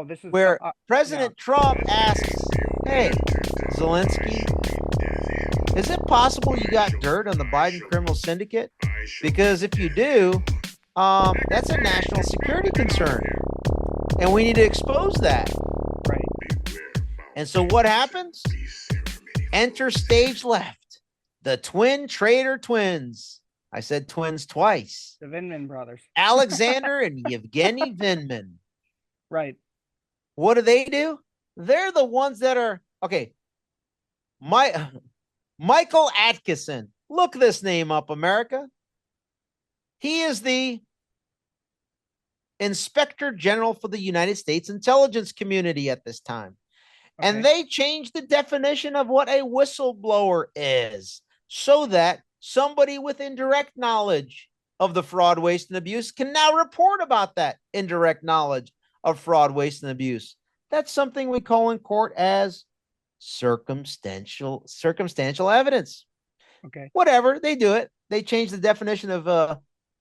this is where yeah. President Trump asks, "Hey, Zelensky, is it possible you got dirt on the Biden criminal syndicate? Because if you do, that's a national security concern, and we need to expose that." Right. And so what happens? Enter stage left, the twin traitor twins. I said twins twice. The Vindman Brothers. Alexander and Yevgeny Vindman. Right. What do? They're the ones that are okay. Michael Atkinson. Look this name up, America. He is the Inspector General for the United States intelligence community at this time. Okay. And they changed the definition of what a whistleblower is so that somebody with indirect knowledge of the fraud, waste, and abuse can now report about that indirect knowledge of fraud, waste, and abuse. That's something we call in court as circumstantial evidence. Okay. Whatever, they do it. They changed the definition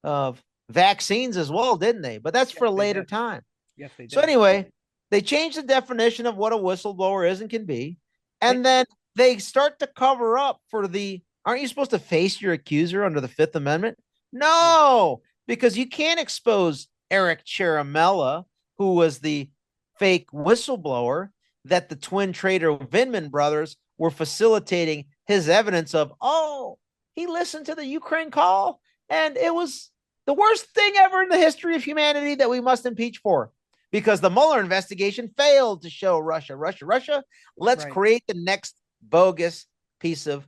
of vaccines as well, didn't they? But that's for a later time. Yes, they did. So anyway, they changed the definition of what a whistleblower is and can be, and then they start to cover up for the. Aren't you supposed to face your accuser under the Fifth Amendment? No, because you can't expose Eric Chiaramella, who was the fake whistleblower that the twin traitor Vindman brothers were facilitating his evidence of. Oh, he listened to the Ukraine call, and it was the worst thing ever in the history of humanity that we must impeach for. Because the Mueller investigation failed to show Russia. Let's create the next bogus piece of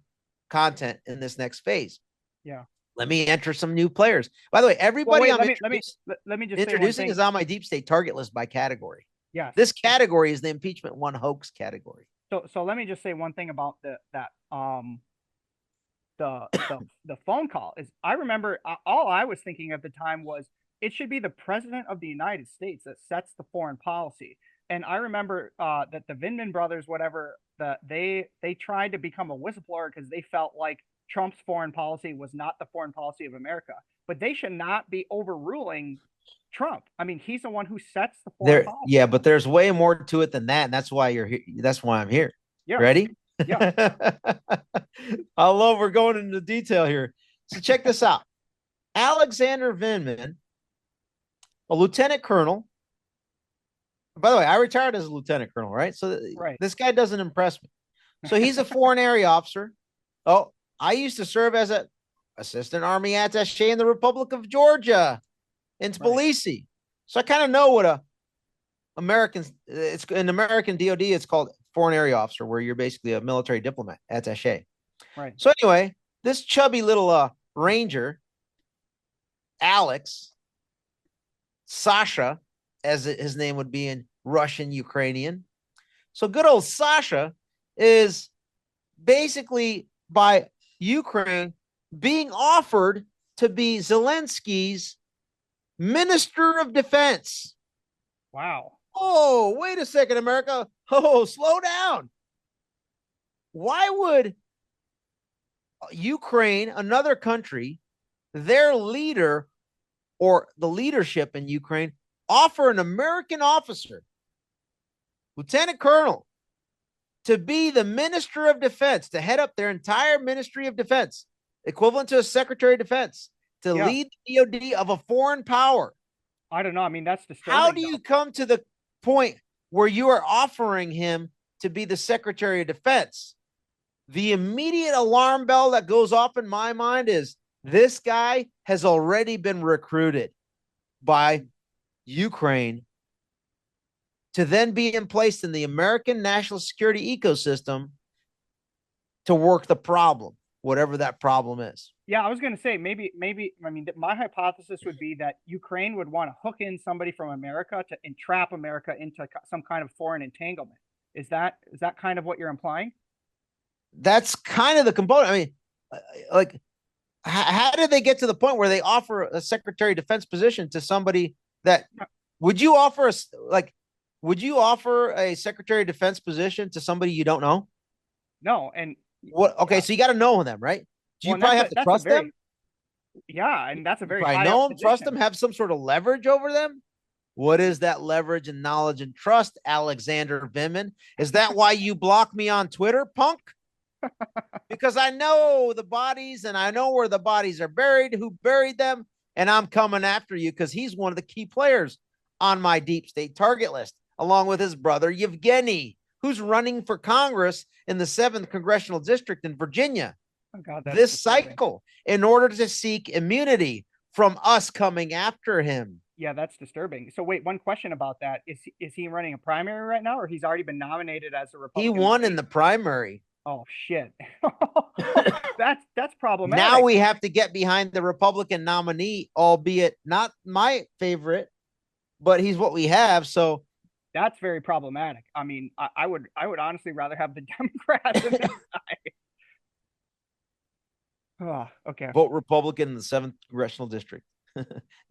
content in this next phase. Yeah. Let me enter some new players. By the way, everybody let me just introducing is on my deep state target list by category. Yeah. This category is the impeachment one hoax category. So let me just say one thing about the phone call is I remember all I was thinking at the time was it should be the president of the United States that sets the foreign policy. And I remember that the Vindman brothers, whatever, they tried to become a whistleblower because they felt like Trump's foreign policy was not the foreign policy of America. But they should not be overruling Trump. I mean, he's the one who sets the foreign policy. Yeah, but there's way more to it than that, and that's why you're here. That's why I'm here. Yeah. Ready? Yeah. I love we're going into detail here. So check this out. Alexander Vindman, a lieutenant colonel. By the way, I retired as a lieutenant colonel, right? So this guy doesn't impress me. So he's a foreign area officer. Oh, I used to serve as an assistant army attaché in the Republic of Georgia in Tbilisi. Right. So I kind of know what it's an American DOD, it's called foreign area officer, where you're basically a military diplomat attaché. Right. So anyway, this chubby little ranger, Alex, Sasha, as his name would be in Russian, Ukrainian. So good old Sasha is basically by Ukraine being offered to be Zelensky's Minister of Defense. Wow. Oh, wait a second, America. Oh, slow down. Why would Ukraine, another country, their leader or the leadership in Ukraine offer an American officer, lieutenant colonel, to be the Minister of Defense, to head up their entire Ministry of Defense, equivalent to a Secretary of Defense, to lead the DOD of a foreign power? I don't know. I mean, that's disturbing. How do you come to the point where you are offering him to be the Secretary of Defense? The immediate alarm bell that goes off in my mind is this guy has already been recruited by Ukraine to then be placed in the American national security ecosystem to work the problem, whatever that problem is. Yeah, I was going to say maybe. I mean, my hypothesis would be that Ukraine would want to hook in somebody from America to entrap America into some kind of foreign entanglement. Is that kind of what you're implying? That's kind of the component. I mean, like, how did they get to the point where they offer a Secretary of Defense position to somebody that would you offer a Secretary of Defense position to somebody you don't know? No. And what? Okay, so you got to know them, right? Do you probably have to trust them? Yeah, and that's a very high know them, trust them, have some sort of leverage over them. What is that leverage and knowledge and trust, Alexander Vindman? Is that why you block me on Twitter, punk? Because I know the bodies and I know where the bodies are buried, who buried them, and I'm coming after you because he's one of the key players on my deep state target list, along with his brother, Yevgeny, who's running for Congress in the 7th Congressional District in Virginia Oh God, that's this disturbing. cycle in order to seek immunity from us coming after him. Yeah, that's disturbing. So wait, one question about that. Is he running a primary right now, or he's already been nominated as a He Republican won in nominee? the primary. Oh shit. That's Now problematic. we have to get behind the Republican nominee, albeit not my favorite, but he's what we have. So That's very problematic. I mean, I would honestly rather have the Democrat than this guy. Oh, okay. vote Republican in the 7th Congressional District.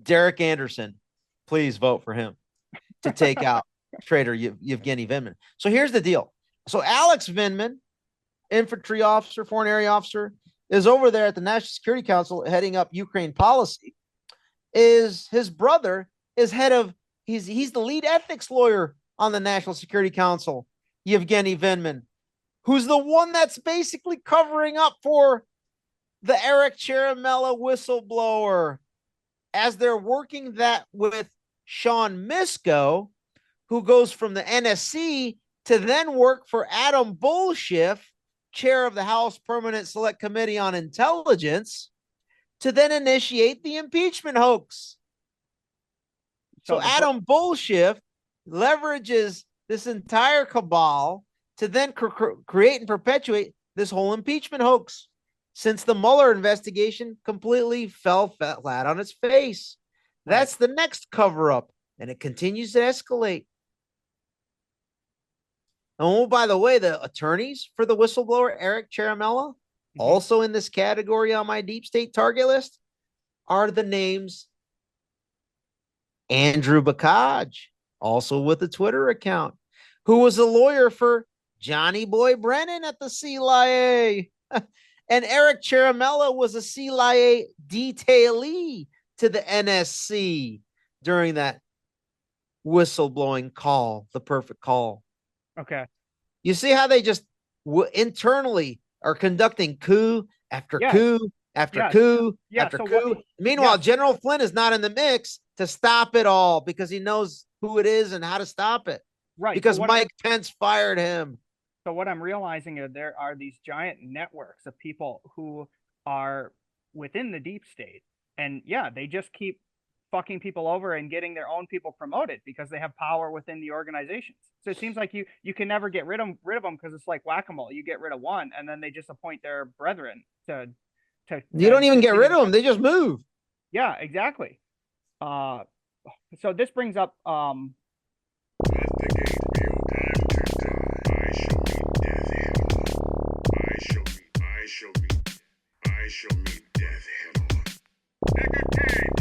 Derek Anderson, please vote for him to take out traitor Yevgeny Vindman. So here's the deal. So Alex Vindman, infantry officer, foreign area officer, is over there at the National Security Council heading up Ukraine policy. Is his brother is head of he's the lead ethics lawyer on the National Security Council, Yevgeny Vindman, who's the one that's basically covering up for the Eric Cheramella whistleblower as they're working that with Sean Misko, who goes from the NSC to then work for Adam Bullshift, chair of the House Permanent Select Committee on Intelligence, to then initiate the impeachment hoax. So Adam Bullshift leverages this entire cabal to then create and perpetuate this whole impeachment hoax, since the Mueller investigation completely fell flat on its face. That's the next cover up, and it continues to escalate. Oh, by the way, the attorneys for the whistleblower, Eric Cheramella, also in this category on my deep state target list, are the names Andrew Bacaj, also with a Twitter account, who was a lawyer for Johnny Boy Brennan at the CIA. And Eric Cheramella was a CIA detailee to the NSC during that whistleblowing call, the perfect call. Okay. You see how they just internally are conducting coup after coup after coup after coup. Meanwhile, General Flynn is not in the mix to stop it all because he knows who it is and how to stop it. Right. Because Mike Pence fired him. So what I'm realizing is there are these giant networks of people who are within the deep state. And yeah, they just keep fucking people over and getting their own people promoted because they have power within the organizations. So it seems like you can never get rid of them because it's like whack-a-mole. You get rid of one and then they just appoint their brethren to you don't even get rid of them. They just move. Yeah, exactly. So this brings up I shall meet death head on.